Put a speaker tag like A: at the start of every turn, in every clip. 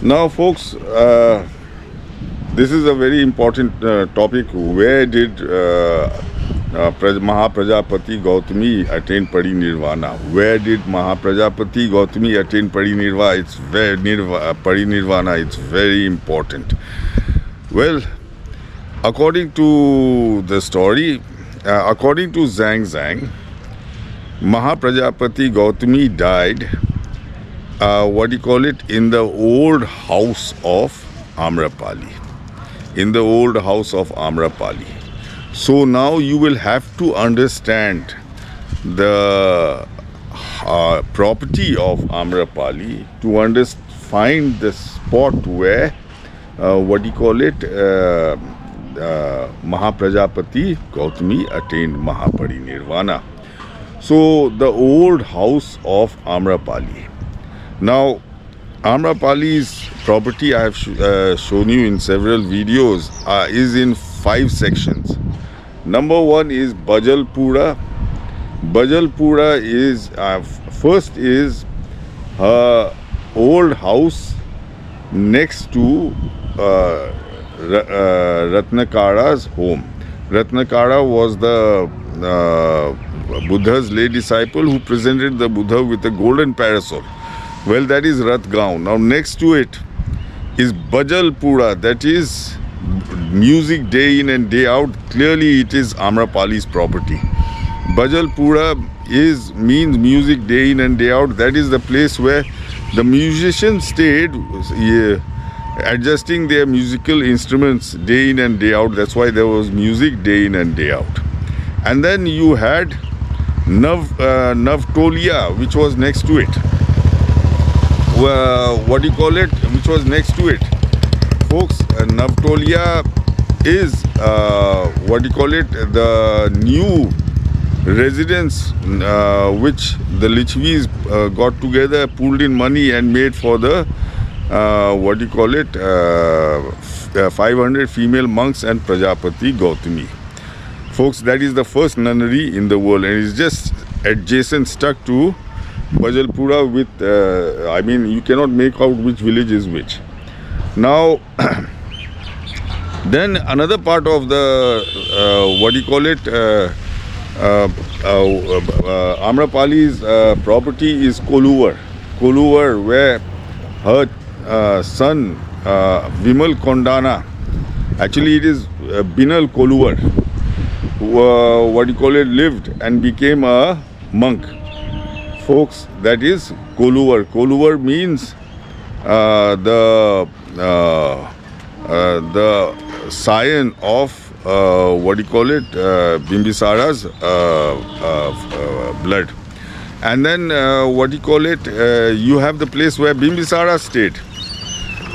A: Now, folks, this is a very important topic. Where did Mahaprajapati Gautami attain Parinirvana? Where did Mahaprajapati Gautami attain Parinirvana? Parinirvana. It's very important. Well, according to the story, according to Zhang, Mahaprajapati Gautami died. In the old house of Amrapali. In the old house of Amrapali. So now you will have to understand the property of Amrapali to find the spot where Mahaprajapati Gautami attained Mahaparinirvana. So the old house of Amrapali. Now, Amrapali's property, I have shown you in several videos, is in 5 sections. Number 1 is Bajalpura. Bajalpura is, first is her old house next to Ratnakara's home. Ratnakara was the Buddha's lay disciple who presented the Buddha with a golden parasol. Well, that is Ratgaon. Now, next to it is Bajalpura, that is music day in and day out. Clearly, it is Amrapali's property. Bajalpura means music day in and day out. That is the place where the musicians stayed, adjusting their musical instruments day in and day out. That's why there was music day in and day out. And then you had Navtolia, which was next to it. Which was next to it. Folks, Navtolia is the new residence which the Lichvis got together, pooled in money and made for the 500 female monks and Prajapati Gautami. Folks, that is the first nunnery in the world, and it's just adjacent, stuck to Bajalpura with, you cannot make out which village is which. Now, then another part of the, Amrapali's property is Koluvar. Koluvar, where her son, Vimal Kondana, actually it is Binal Koluvar, lived and became a monk. Folks, that is Koluvar. Koluvar means the scion of Bimbisara's blood. And then you have the place where Bimbisara stayed.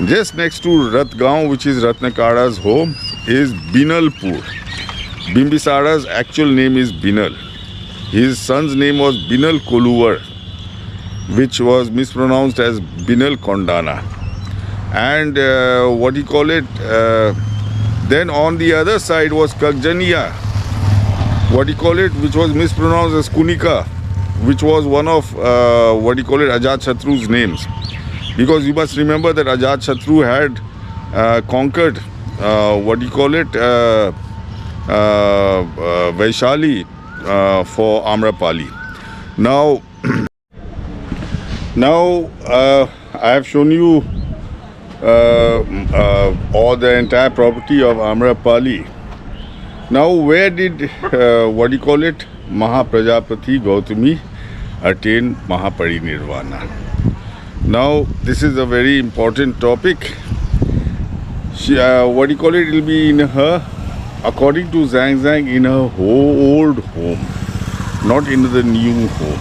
A: Just next to Ratgaon, which is Ratnakara's home, is Binalpur. Bimbisara's actual name is Binal. His son's name was Binal Koluvar, which was mispronounced as Binal Kondana. And then on the other side was Kakjaniya, which was mispronounced as Kunika, which was one of Ajatshotru's names. Because you must remember that Ajatshotru had conquered Vaishali for Amrapali. Now, I have shown you all the entire property of Amrapali. Now, where did Mahaprajapati Gautami attain Mahaparinirvana? Now, this is a very important topic. It will be in her, according to Zhang, in her old home, not in the new home.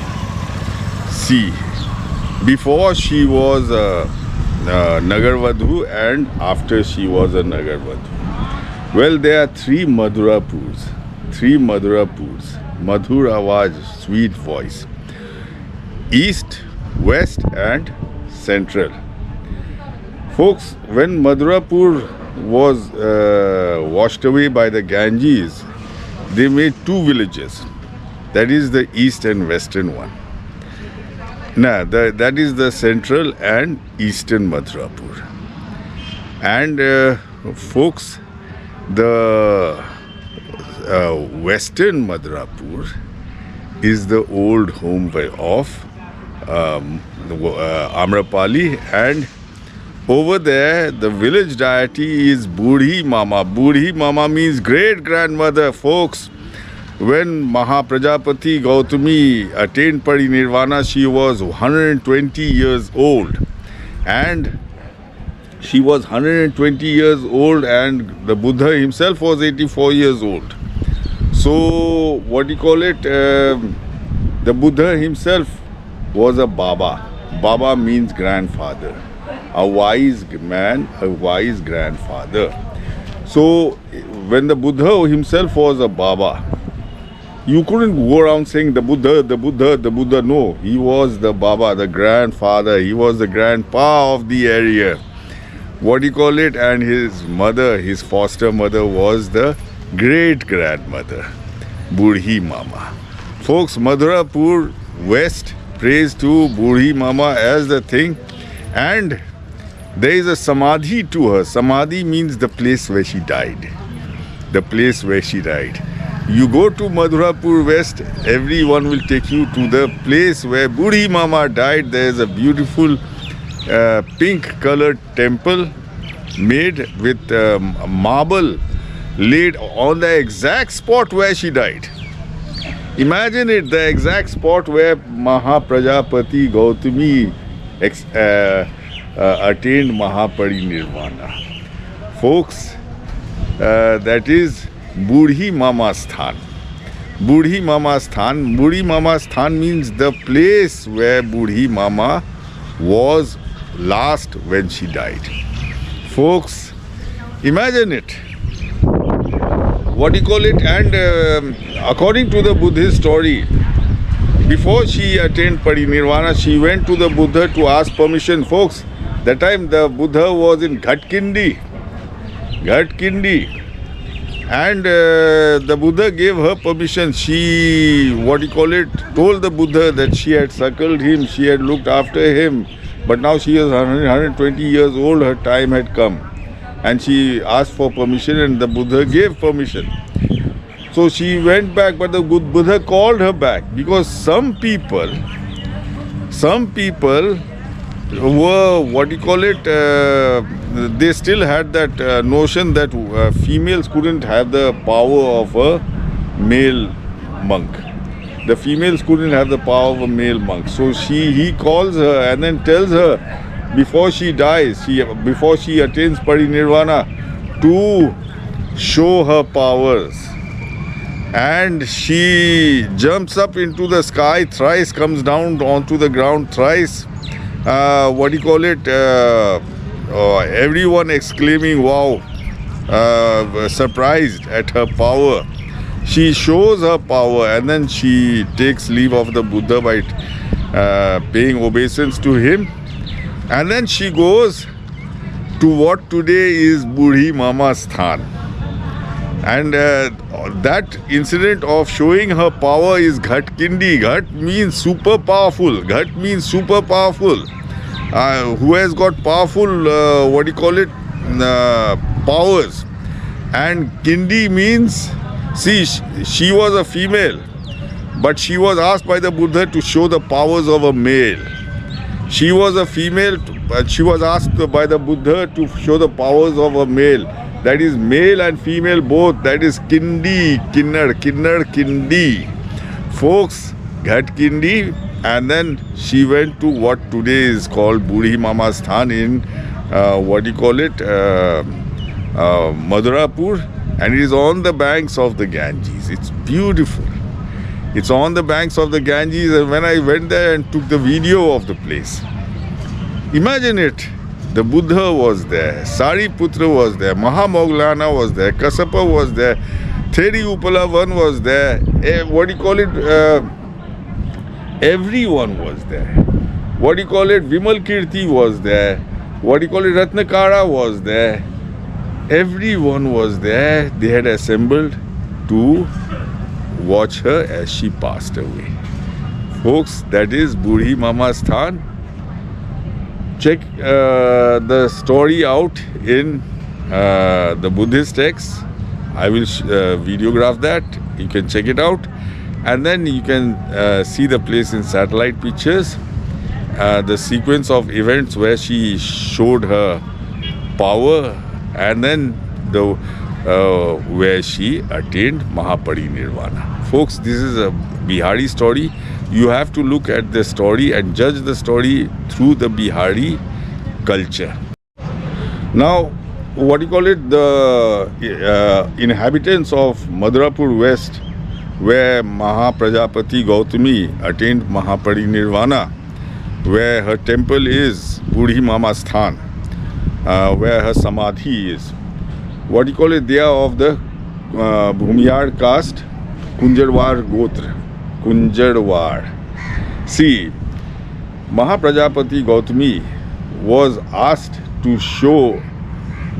A: See, before she was a Nagarvadhu and after she was a Nagarvadhu. Well, there are 3 Madhurapurs. Madhur Awaj, sweet voice. East, West and Central. Folks, when Madhurapur was washed away by the Ganges, they made 2 villages. That is the east and western one. Now, that is the central and eastern Madhurapur. And folks, the western Madhurapur is the old home of Amrapali, and over there the village deity is Budhi Mama. Budhi Mama means great grandmother, folks. When Mahaprajapati Gautami attained Parinirvana, she was 120 years old, and she was 120 years old, and the Buddha himself was 84 years old. So, what do you call it? The Buddha himself was a Baba. Baba means grandfather. A wise man, a wise grandfather. So, when the Buddha himself was a Baba, you couldn't go around saying the Buddha, the Buddha, the Buddha. No, he was the Baba, the grandfather. He was the grandpa of the area. What do you call it? And his mother, his foster mother, was the great grandmother, Budhi Mama. Folks, Madhurapur West prays to Budhi Mama as the thing, and there is a samadhi to her. Samadhi means the place where she died. The place where she died. You go to Madhurapur West, everyone will take you to the place where Budhi Mama died. There is a beautiful pink colored temple made with marble laid on the exact spot where she died. Imagine it, the exact spot where Mahaprajapati Gautami attained Mahaparinirvana. Folks, that is Budhi Mama Sthan. Budhi Mama Sthan. Budhi Mama Sthan means the place where Budhi Mama was last when she died. Folks, imagine it. What do you call it? And according to the Buddhist story, before she attained Parinirvana, she went to the Buddha to ask permission. Folks, that time the Buddha was in Ghatkindi. And the Buddha gave her permission. She, told the Buddha that she had suckled him, she had looked after him. But now she is 120 years old, her time had come. And she asked for permission, and the Buddha gave permission. So she went back, but the Buddha called her back, because some people were, they still had that notion that females couldn't have the power of a male monk. The females couldn't have the power of a male monk. So he calls her and then tells her, before she dies, before she attains Parinirvana, to show her powers. And she jumps up into the sky thrice, comes down onto the ground thrice. Everyone exclaiming, wow, surprised at her power. She shows her power, and then she takes leave of the Buddha by paying obeisance to him. And then she goes to what today is Budhi Mama Sthan. And that incident of showing her power is Ghatkindi. Ghat means super powerful. Ghat means super powerful. Who has got powerful, powers. And Kindi means, see, she was a female, but she was asked by the Buddha to show the powers of a male. She was a female, but she was asked by the Buddha to show the powers of a male. That is male and female both. That is Kindi, Kinnar, Kindi. Folks, Ghat Kindi. And then she went to what today is called Budhi Mama Sthan in, Madhurapur. And it is on the banks of the Ganges. It's beautiful. It's on the banks of the Ganges, and when I went there and took the video of the place, imagine it. The Buddha was there, Sariputra was there, Mahamoggallana was there, Kassapa was there, Theri Upalavan was there, everyone was there. Vimal Kirti was there, Ratnakara was there. Everyone was there. They had assembled to watch her as she passed away. Folks, that is Budhi Mama Sthan. check the story out in the Buddhist texts. I will videograph that. You can check it out, and then you can see the place in satellite pictures, the sequence of events where she showed her power, and then the where she attained Mahaparinirvana. Folks, this is a Bihari story. You have to look at the story and judge the story through the Bihari culture. Now, what do you call it? The inhabitants of Madhurapur West, where Mahaprajapati Gautami attained Mahaparinirvana, where her temple is Budhi Mama Sthan, where her samadhi is. What do you call it? They are of the Bhumiyar caste, Kunjarwar Gotra. Kunjarwar. See, Mahaprajapati Gautami was asked to show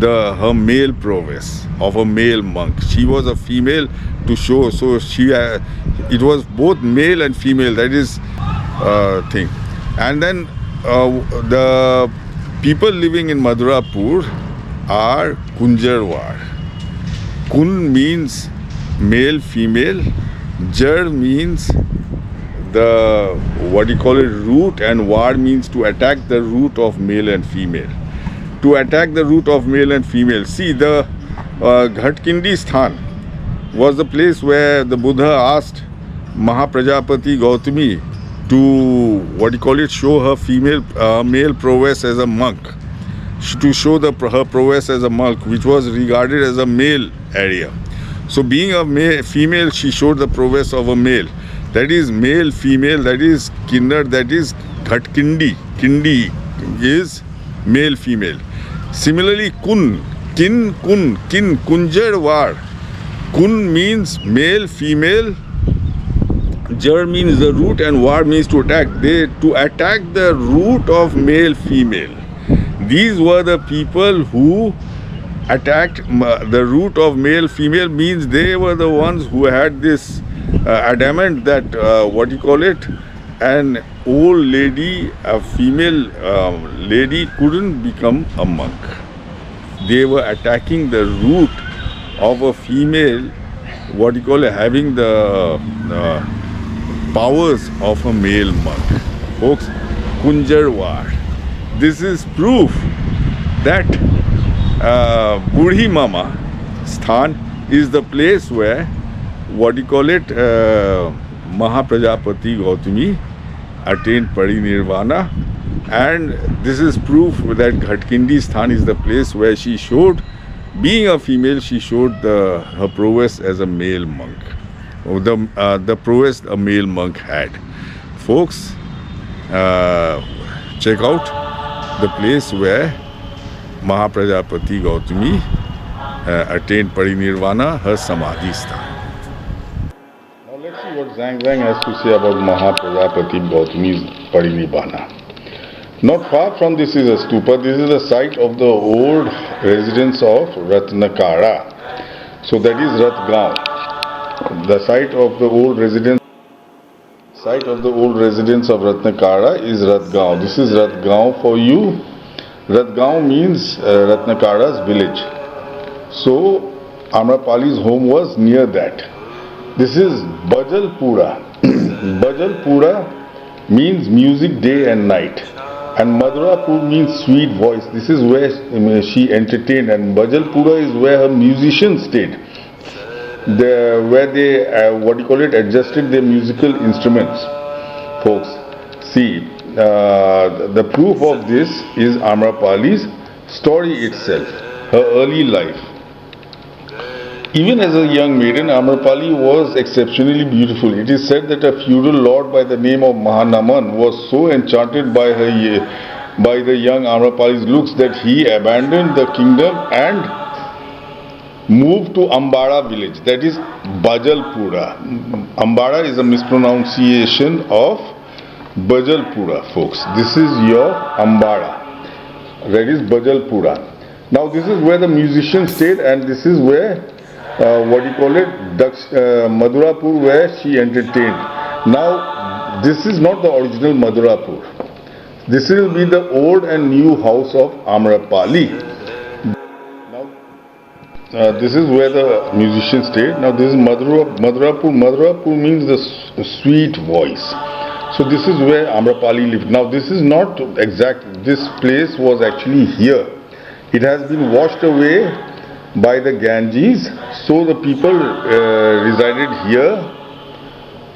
A: her male prowess of a male monk. She was a female to show, so it was both male and female. That is thing. And then the people living in Madhurapur are Kunjarwar. Kun means male, female. Jar means the root, and War means to attack the root of male and female. To attack the root of male and female. See, the Ghatkindi Sthan was the place where the Buddha asked Mahaprajapati Gautami to show her male prowess as a monk, to show her prowess as a monk, which was regarded as a male area. So being a female, she showed the prowess of a male. That is male, female, that is kinder, that is Ghatkindi. Kindi is male, female. Similarly, kun, kin, kunjarwar. Kun means male, female. Jar means the root, and war means to attack. To attack the root of male, female. These were the people who attacked the root of male, female, means they were the ones who had this adamant that an old lady, a female lady couldn't become a monk. They were attacking the root of a female, having the powers of a male monk. Folks, Kunjarwar. This is proof that Budhi Mama Sthan is the place where Mahaprajapati Gautami attained Parinirvana, and this is proof that Ghatkindi Sthan is the place where she showed, being a female, she showed her prowess as a male monk, the prowess a male monk had. Folks, check out the place where Mahaprajapati Gautami attained Parinirvana, her samadhi sthan. Now let's see what Zhang Zhang has to say about Mahaprajapati Gautami's Parinirvana. Not far from this is a stupa. This is the site of the old residence of Ratnakara. So that is Ratgaon. The site of the old residence of Ratnakara is Ratgaon. This is Ratgaon for you. Ratgaon means Ratnakara's village. So Amrapali's home was near that. This is Bajalpura. Bajalpura means music day and night. And Madhurapur means sweet voice. This is where she entertained, and Bajalpura is where her musicians stayed. Where they adjusted their musical instruments. Folks, see, the proof of this is Amrapali's story itself, her early life. Even as a young maiden, Amrapali was exceptionally beautiful. It is said that a feudal lord by the name of Mahanaman was so enchanted by the young Amrapali's looks that he abandoned the kingdom and moved to Ambara village, that is Bajalpura. Ambara is a mispronunciation of Bajalpura, folks. This is your Ambara, that is Bajalpura. Now this is where the musicians stayed, and this is where Madhurapur, where she entertained. Now this is not the original Madhurapur. This will be the old and new house of Amrapali. Now, this is where the musicians stayed. Now, this is Madhurapur. Madhurapur means the sweet voice. So, this is where Amrapali lived. Now, this is not exact. This place was actually here. It has been washed away by the Ganges. So, the people resided here,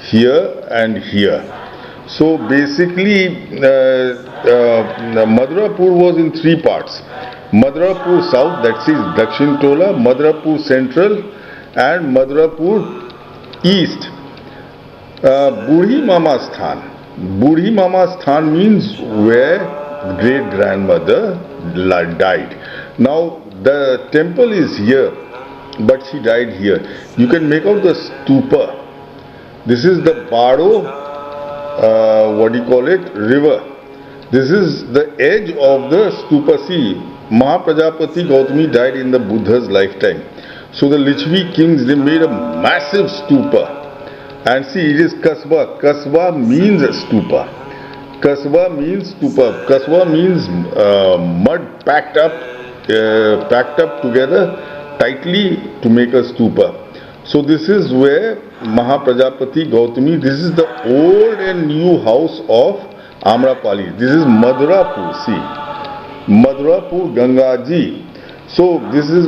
A: here, and here. So basically, Madhurapur was in three parts. Madhurapur South, that is Dakshin Tola, Madhurapur Central, and Madhurapur East. Budhi Mama Sthan. Budhi Mama Sthan means where great grandmother died. Now the temple is here, but she died here. You can make out the stupa. This is the Bado. River. This is the edge of the stupa. See, Mahaprajapati Gautami died in the Buddha's lifetime. So the Lichvi kings, they made a massive stupa. And see, it is Kasba. Kasba means stupa. Kasba means stupa. Kasba means mud packed up together tightly to make a stupa. So this is where Mahaprajapati Gautami, this is the old and new house of Amrapali. This is Madhurapur, see. Madhurapur Gangaji. So this is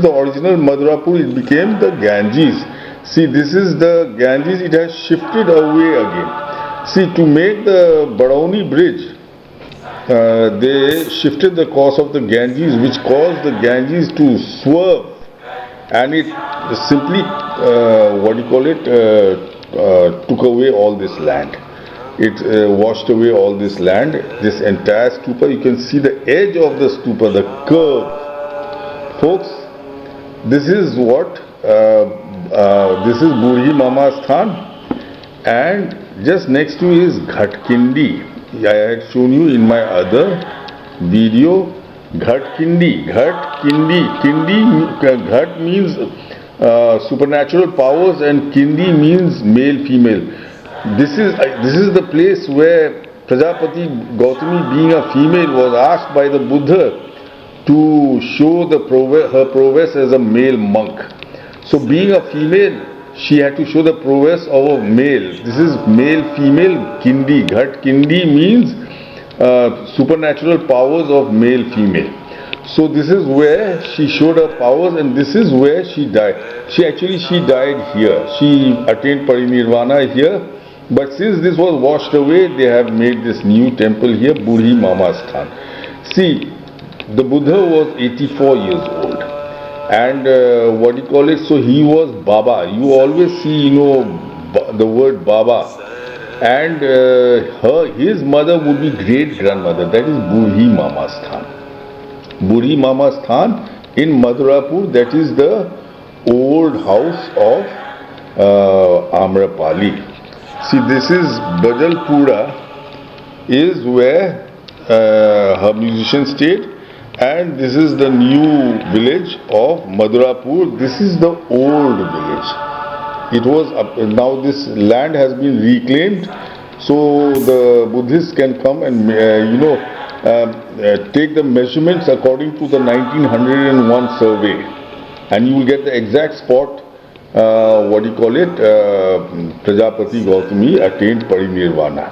A: the original Madhurapur. It became the Ganges. See, this is the Ganges. It has shifted away again. See, to make the Barauni bridge, they shifted the course of the Ganges, which caused the Ganges to swerve. And it simply, took away all this land. It washed away all this land, this entire stupa. You can see the edge of the stupa, the curve. Folks, this is what, this is Budhi Mama Sthan, and just next to is Ghatkindi. I had shown you in my other video. Ghatkindi. Ghat means supernatural powers, and Kindi means male, female. This is the place where Prajapati Gautami, being a female, was asked by the Buddha to show her prowess as a male monk. So being a female, she had to show the prowess of a male. This is male, female, Kindi. Ghatkindi means supernatural powers of male, female. So this is where she showed her powers, and this is where she died. She died here. She attained parinirvana here. But since this was washed away, they have made this new temple here, Budhi Mama Sthan. See, the Buddha was 84 years old. And so he was Baba. You always see, the word Baba. And his mother would be great grandmother. That is Budhi Mama Sthan. Budhi Mama Sthan in Madhurapur. That is the old house of Amrapali. See, this is Bajalpura, is where her musician stayed, and this is the new village of Madhurapur. This is the old village. It was now this land has been reclaimed, so the Buddhists can come and take the measurements according to the 1901 survey, and you will get the exact spot. Prajapati Gautami attained parinirvana.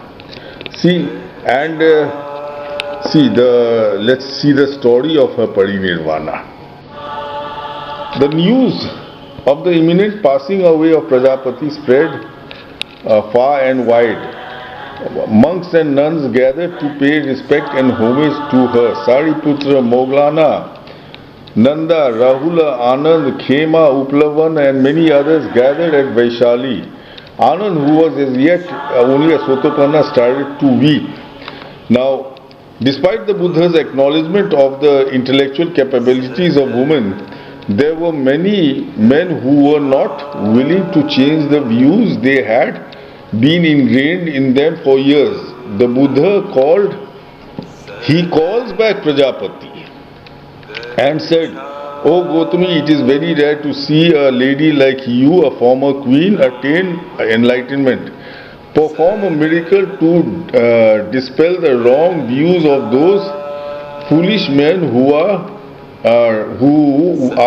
A: See, and let's see the story of her parinirvana. The news of the imminent passing away of Prajapati spread far and wide. Monks and nuns gathered to pay respect and homage to her. Sariputra, Moglana, Nanda, Rahula, Anand, Khema, Uplavan, and many others gathered at Vaishali. Anand, who was as yet only a Sotapanna, started to weep. Now, despite the Buddha's acknowledgement of the intellectual capabilities of women, there were many men who were not willing to change the views they had been ingrained in them for years. The Buddha calls back Prajapati and said, "O Gautami, it is very rare to see a lady like you, a former queen, attain enlightenment. perform a miracle to dispel the wrong views of those foolish men who are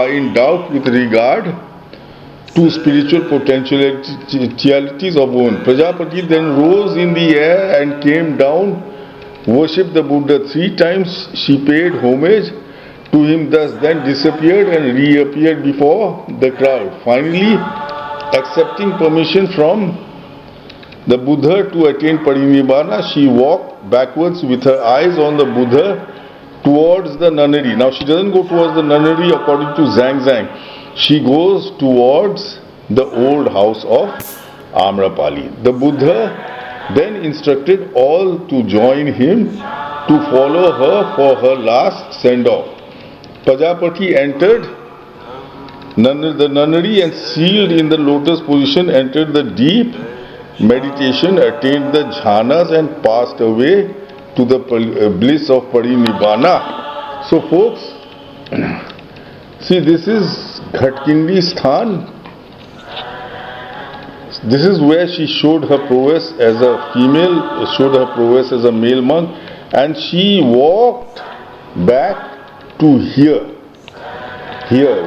A: in doubt with regard to spiritual potentialities of women. Prajapati then rose in the air and came down, worshipped the Buddha 3 times. She paid homage to him, thus then disappeared and reappeared before the crowd. Finally, accepting permission from the Buddha to attain Parinibbana, she walked backwards with her eyes on the Buddha towards the nunnery. Now she doesn't go towards the nunnery according to Zhang Zhang. She goes towards the old house of Amrapali. The Buddha then instructed all to join him to follow her for her last send-off. Prajapati entered the nunnery and sealed in the lotus position, entered the deep meditation, attained the jhanas and passed away to the bliss of Parinibbana. So folks, see, this is Ghatkindi Sthan. This is where she showed her prowess as a female, showed her prowess as a male monk, and she walked back to here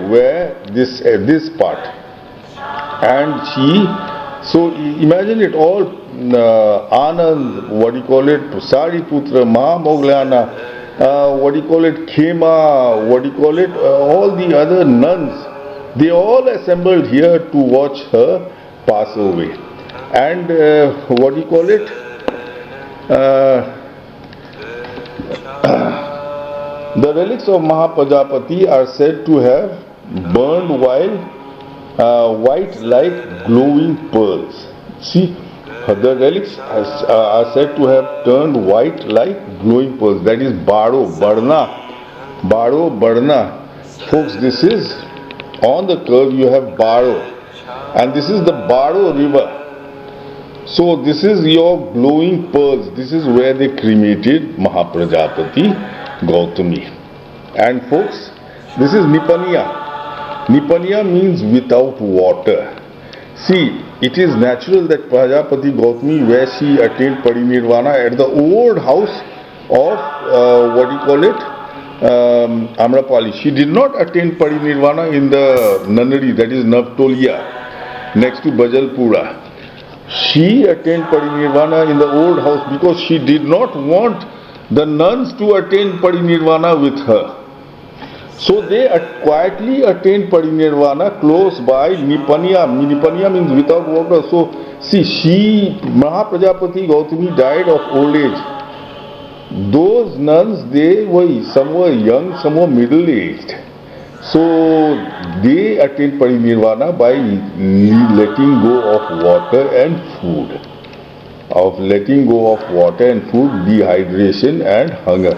A: where this part, and she, so imagine it all, Anand, what do you call it, Sariputra, Mahamoglana, what do you call it, Khema, what do you call it, all the other nuns, they all assembled here to watch her pass away. And what do you call it, the relics of Mahaprajapati are said to have burned white like glowing pearls. See, the relics are said to have turned white like glowing pearls. That is Baro, Barna. Folks, this is on the curve, you have Baro, and this is the Baro river. So this is your glowing pearls. This is where they cremated Mahaprajapati Gautami. And folks, this is Nipaniya. Nipaniya means without water. See, it is natural that Prajapati Gautami, where she attained Parinirvana at the old house of what do you call it, Amrapali. She did not attain Parinirvana in the nunnery, that is Navtoliya, next to Bajalpura. She attained Parinirvana in the old house because she did not want the nuns to attain Parinirvana with her. So they quietly attained Parinirvana close by Nipaniya. Nipaniya means without water. So see, Mahaprajapati Gautami died of old age. Those nuns, some were young, some were middle-aged. So they attained Parinirvana by letting go of water and food. Dehydration and hunger.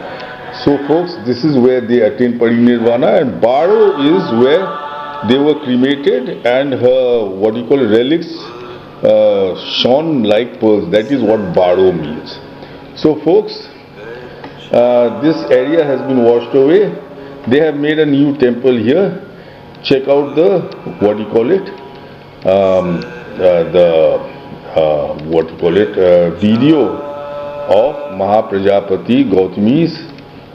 A: So folks, this is where they attained Parinirvana, and Baro is where they were cremated, and her, what do you call it, relics shone like pearls. That is what Baro means. So folks, this area has been washed away. They have made a new temple here. Check out the, what do you call it, video of Mahaprajapati Gautami's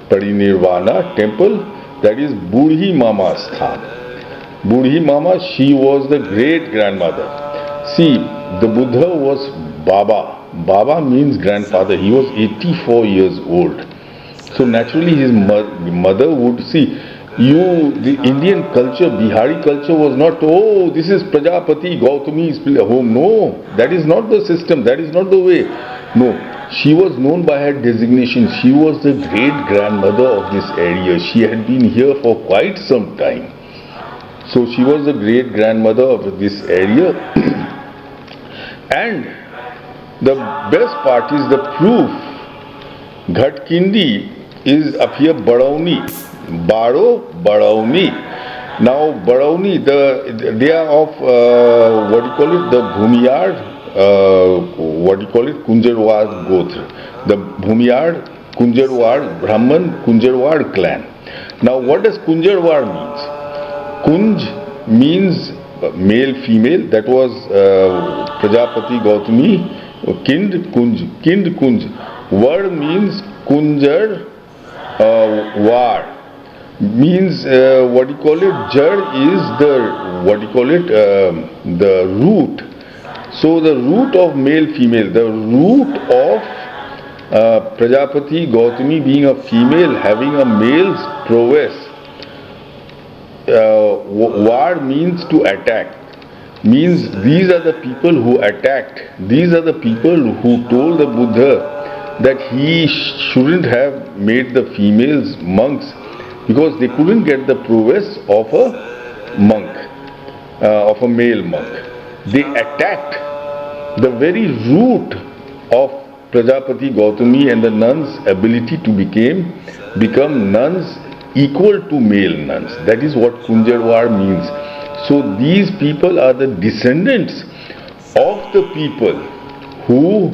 A: Parinirvana temple, that is Budhi Mama Sthan. Budhi Mama, she was the great grandmother. See, the Buddha was Baba. Baba means grandfather. He was 84 years old. So naturally his mother would see, the Indian culture, Bihari culture was not, oh, this is Prajapati Gautami's home. No, that is not the system, that is not the way. No, she was known by her designation. She was the great grandmother of this area. She had been here for quite some time. So she was the great grandmother of this area. And the best part is the proof. Ghatkindi is up here Barauni. Baro, Barauni. Now Barauni, they are of what do you call it, the Bhumiyar, Kunjarwar Gotra. The Bhumiyar, Kunjarwar, Brahman, Kunjarwar clan. Now what does Kunjarwar means? Kunj means male, female. That was Prajapati Gautami Kind Kunj. Word means Kunjar Var. Means what you call it? Jar is the root. So the root of male female, the root of Prajapati Gautami being a female having a male's prowess. Var means to attack. Means these are the people who attacked. These are the people who told the Buddha that he shouldn't have made the females monks because they couldn't get the prowess of a monk, of a male monk. They attacked the very root of Prajapati Gautami and the nuns' ability to become nuns equal to male nuns. That is what Kunjarwar means. So these people are the descendants of the people who,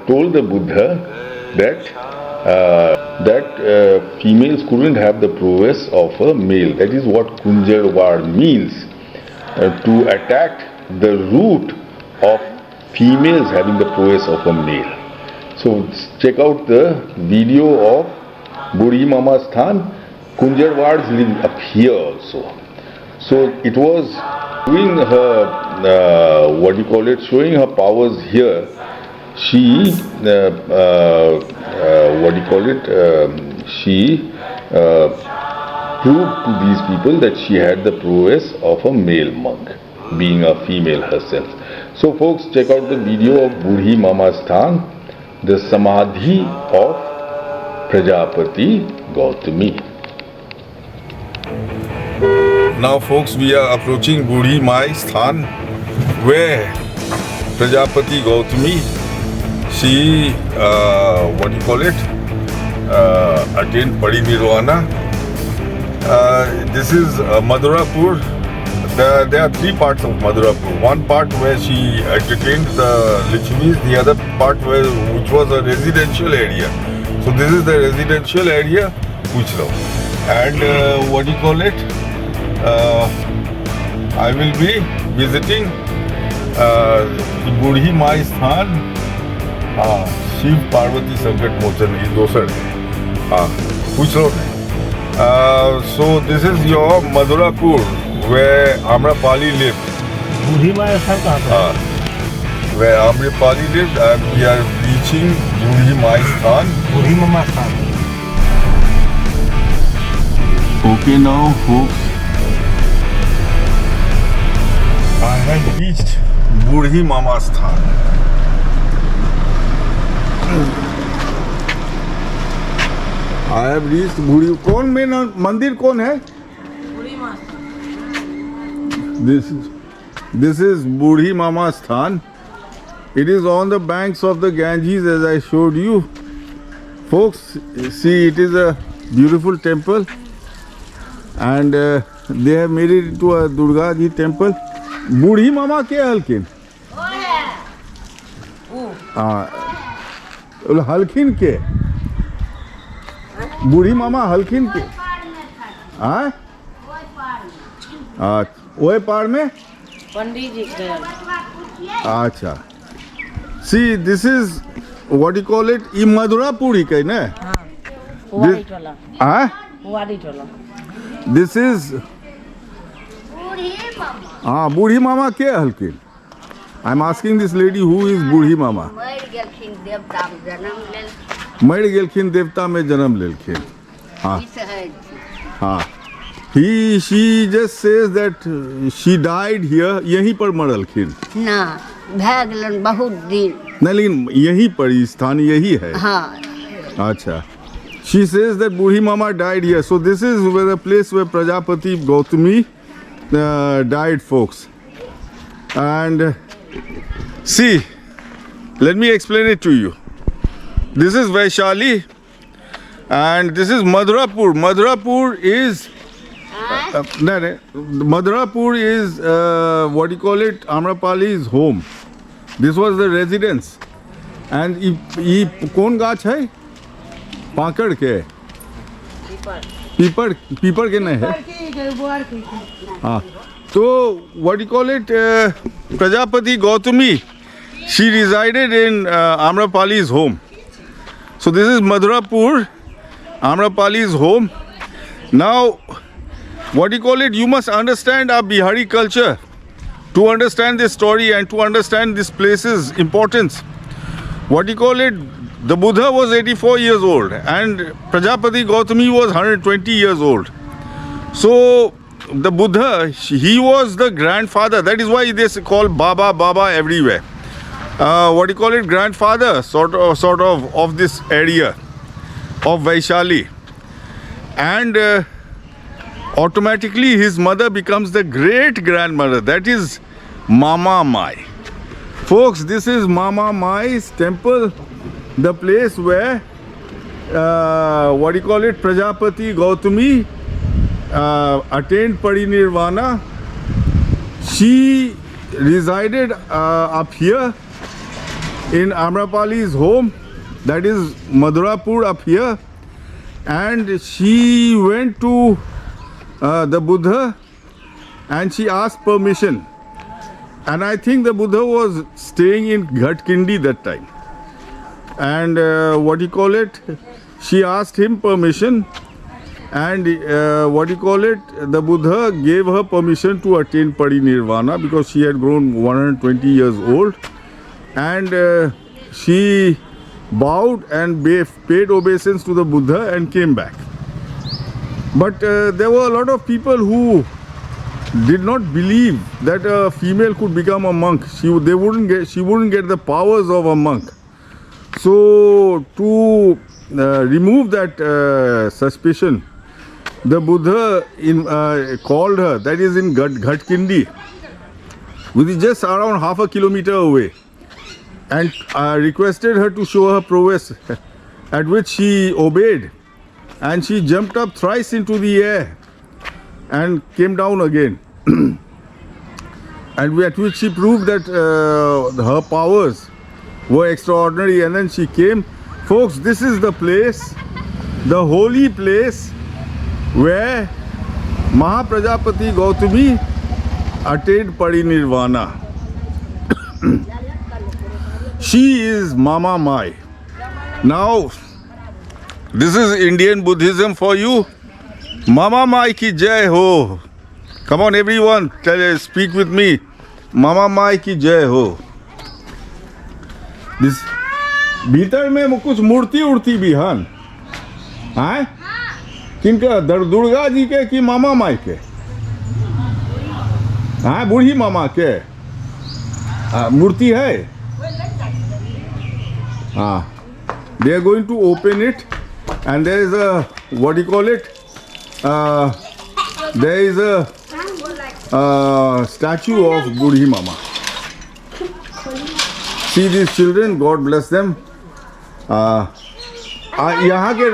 A: told the Buddha that females couldn't have the prowess of a male. That is what Kunjarwar means, to attack the root of females having the prowess of a male. So check out the video of Budhi Mama Sthan. Kunjarwars live up here also. So it was doing her, showing her powers here. She, she proved to these people that she had the prowess of a male monk, being a female herself. So folks, check out the video of Budhi Mama Sthan, the Samadhi of Prajapati Gautami. Now folks, we are approaching Budhi Mai Sthan, where Prajapati Gautami, she, attained Parinirvana. This is Madhurapur. There are three parts of Madhurapur. One part where she entertained the Lakshmis, the other part which was a residential area. So this is the residential area, Puchlo. And I will be visiting Budhi Mai Sthan, Shiv Parvati Sankat Mochan is Dosar. Puchlo. So this is your Madhurapur, where Amrapali lived.
B: Budhi Mai Sthan kahan pe?
A: Where Amrapali lived, and we are reaching Budhi Mai Sthan.
B: Budhi Mama Sthan.
A: Okay now folks, I have reached Budhi Mama Sthan. I have reached Budhi. कौन main मंदिर कौन है? This is Budhi Mama Sthan. It is on the banks of the Ganges, as I showed you. Folks, see, it is a beautiful temple, and they have made it into a Durga Ji temple. Budhi Mama ke halkin? Halkin ke? Budhi Mama halkin ke? हाँ? ओए पार में?
C: पंडित जी के।
A: अच्छा. See, this is what you call it? ये मधुरापुरी का ना?
C: हाँ. पुवाड़ी टोला.
A: हाँ?
C: पुवाड़ी टोला.
A: This is. हाँ, बूढ़ी मामा क्या हल्के? I'm asking this lady who is बूढ़ी मामा. मर गेलखिन देवता में जन्म लेलखिन. हाँ. हाँ. She just says that she died here. यहीं पर मरलखिन.
D: ना, भागलन बहुत दिन.
A: नहीं, लेकिन यहीं पर स्थान यही है.
D: हाँ.
A: अच्छा. She says that Budhi Mama died here. So this is where the place where Prajapati Gautami died, folks. And see, let me explain it to you. This is Vaishali, and this is Madhurapur. Madhurapur is Madhurapur is what you call it? Amrapali's home. This was the residence. And ये कौन गाछ है? पाकड़ के? पीपड़ के नहीं है? हाँ. So, what do you call it? Prajapati Gautami, she resided in Amrapali's home. So, this is Madhurapur, Amrapali's home. Now, what do you call it? You must understand our Bihari culture to understand this story and to understand this place's importance. What do you call it? The Buddha was 84 years old and Prajapati Gautami was 120 years old. So, the Buddha, he was the grandfather. That is why they call Baba everywhere. What do you call it? Grandfather, sort of this area of Vaishali. And automatically his mother becomes the great grandmother. That is Mama Mai. Folks, this is Mama Mai's temple, the place where what do you call it? Prajapati Gautami attained parinirvana. She resided up here in Amrapali's home, that is Madhurapur up here, and she went to the Buddha and she asked permission. And I think the Buddha was staying in Ghatkindi that time. And what do you call it? She asked him permission. And what do you call it? The Buddha gave her permission to attain parinirvana because she had grown 120 years old. And she bowed and paid obeisance to the Buddha and came back. But there were a lot of people who did not believe that a female could become a monk. She wouldn't get the powers of a monk. So to remove that suspicion, the Buddha called her, that is in Ghatkindi, which is just around half a kilometer away, and requested her to show her prowess, at which she obeyed, and she jumped up thrice into the air and came down again. And at which she proved that her powers were extraordinary, and then she came. Folks, this is the place, the holy place where Mahaprajapati Gautami attained parinirvana. She is Mama Mai. Now, this is Indian Buddhism for you. Mama Mai ki jai ho. Come on everyone, speak with me. Mama Mai ki jai ho. This भीतर में कुछ मूर्ति उड़ती भी हन, हाँ? किनका? दुर्गा जी के कि मामा माई के? हाँ, बूढ़ी मामा के मूर्ति है। हाँ, they are going to open it, and there is a, what do you call it? There is a statue of Budhi Mama. See these children, God bless them. यहाँ के,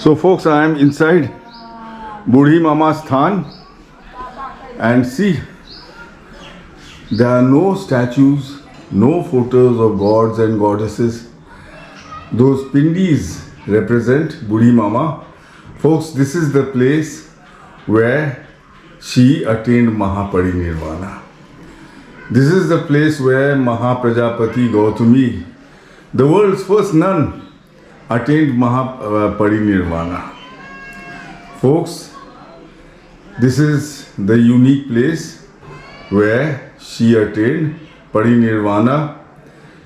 A: so folks, I am inside Budhi Mama's Sthan, and see, there are no statues, no photos of gods and goddesses. Those pindis represent Budhi Mama. Folks, this is the place where she attained Mahaparinirvana. This is the place where Mahaprajapati Gautami, the world's first nun, attained Mahaparinirvana. Folks, this is the unique place where she attained Parinirvana.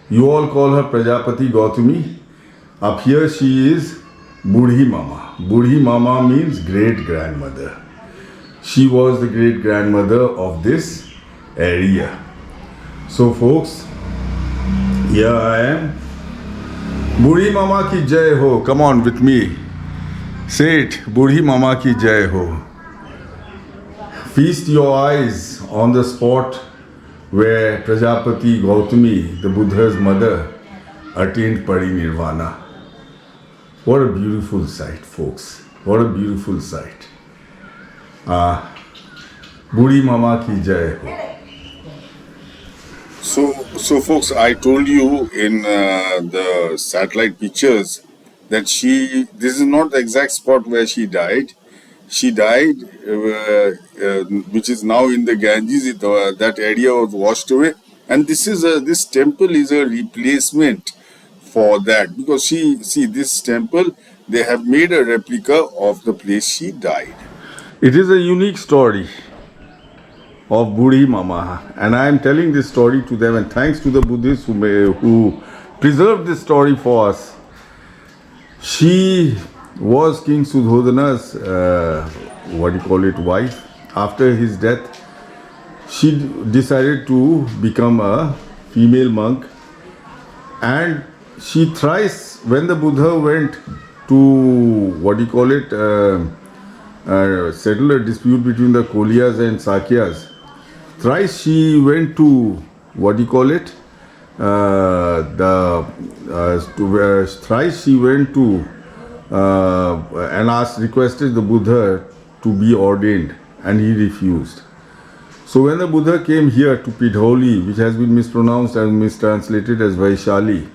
A: You all call her Prajapati Gautami. Up here she is Budhi Mama. Budhi Mama means great grandmother. She was the great grandmother of this area. So folks, here I am. Budhi Mama ki jai ho. Come on with me. Say it. Budhi Mama ki jai ho. Feast your eyes on the spot where Prajapati Gautami, the Buddha's mother, attained Parinirvana. What a beautiful sight, folks. What a beautiful sight. Budhi Mama ki jai ho. So folks, I told you in the satellite pictures that this is not the exact spot where she died. She died, which is now in the Ganges. That area was washed away, and this temple is a replacement for that, because this temple, they have made a replica of the place she died. It is a unique story of Buri Mama, and I am telling this story to them, and thanks to the Buddhists who preserved this story for us. She was King Sudhodana's wife. After his death, she decided to become a female monk, and she thrice, when the Buddha went to settle a dispute between the Koliyas and Sakyas, thrice she went to thrice she went to and requested the Buddha to be ordained, and he refused. So when the Buddha came here to Pidholi, which has been mispronounced and mistranslated as Vaishali,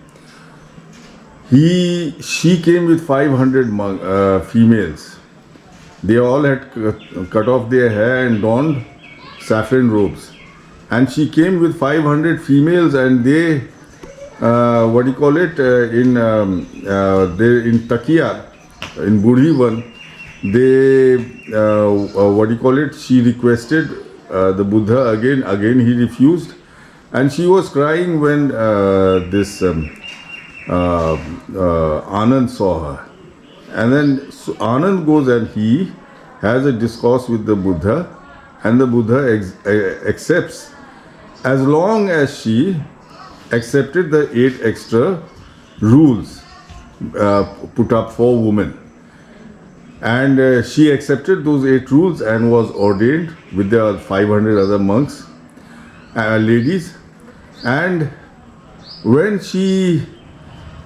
A: she came with 500 females. They all had cut off their hair and donned saffron robes. And she came with 500 females, and they, in Takia, in Budhivan, she requested the Buddha again he refused, and she was crying when Anand saw her. And then Anand goes and he has a discourse with the Buddha, and the Buddha accepts, as long as she accepted the 8 extra rules put up for women. And she accepted those 8 rules and was ordained with the 500 other monks, ladies. And when she,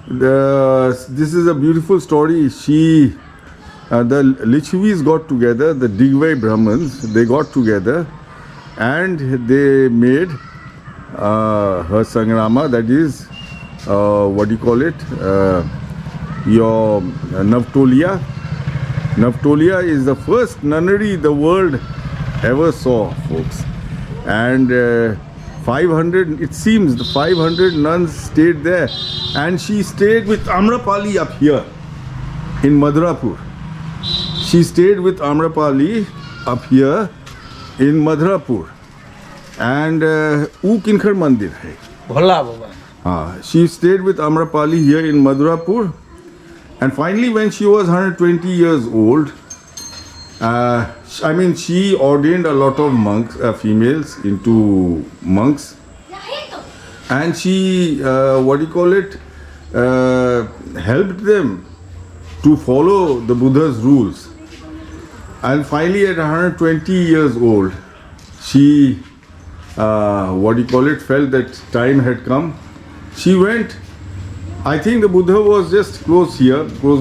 A: this is a beautiful story, the Lichvis got together, the Digvai Brahmins, they got together and they made her Sangrama, that is, your Navtolia. Navtolia is the first nunnery the world ever saw, folks. And 500, it seems, the 500 nuns stayed there. And she stayed with Amrapali up here in Madhurapur. She stayed with Amrapali up here in Madhurapur. And Kinkhar Mandir hai.
B: Bhola Baba.
A: She stayed with Amrapali here in Madhurapur. And finally, when she was 120 years old, she ordained a lot of monks, females, into monks. And she, helped them to follow the Buddha's rules. And finally, at 120 years old, she, felt that time had come. She went. I think the Buddha was just close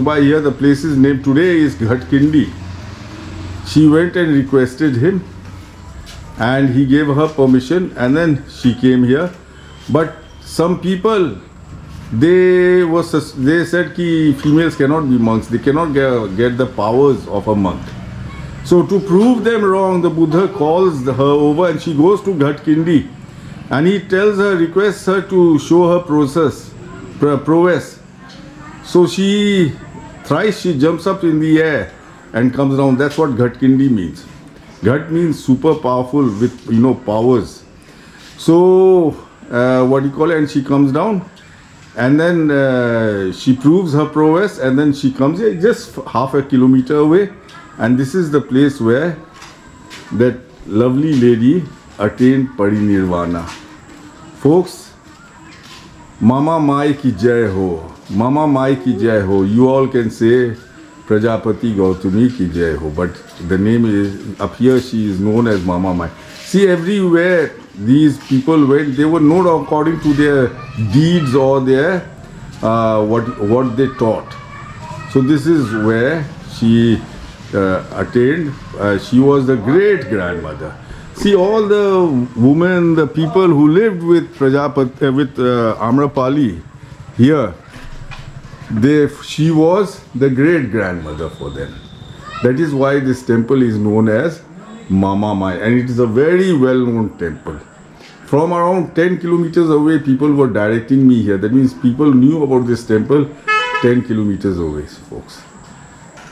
A: by here. The place's name today is Ghatkindi. She went and requested him, and he gave her permission, and then she came here. But some people, they said that females cannot be monks. They cannot get the powers of a monk. So to prove them wrong, the Buddha calls her over, and she goes to Ghatkindi, and he requests her to show her prowess. So thrice she jumps up in the air and comes down. That's what Ghatkindi means. Ghat means super powerful with powers. So and she comes down, and then she proves her prowess, and then she comes here just half a kilometer away, and this is the place where that lovely lady attained Parinirvana. Folks, Mama Mai ki jai ho. Mama Mai ki jai ho. You all can say Prajapati Gautami ki jai ho. But the name is, up here she is known as Mama Mai. See, everywhere these people went, they were known according to their deeds or their, what they taught. So this is where she attained. She was the great grandmother. See, all the women, the people who lived with Amrapali here, she was the great grandmother for them. That is why this temple is known as Mama Mai, and it is a very well-known temple. From around 10 kilometers away, people were directing me here. That means people knew about this temple 10 kilometers away, folks.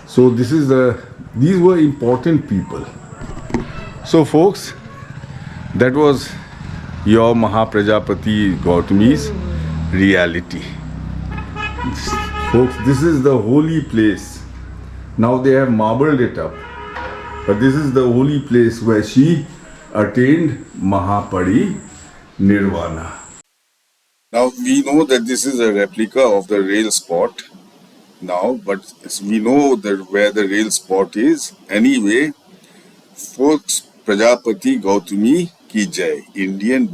A: So these were important people. So, folks, that was your Mahaprajapati Gautami's reality. Folks, this is the holy place. Now they have marbled it up. But this is the holy place where she attained Mahapari Nirvana. Now we know that this is a replica of the rail spot now, but we know that where the rail spot is. Anyway, folks, Prajapati Gautami ki jai, Indian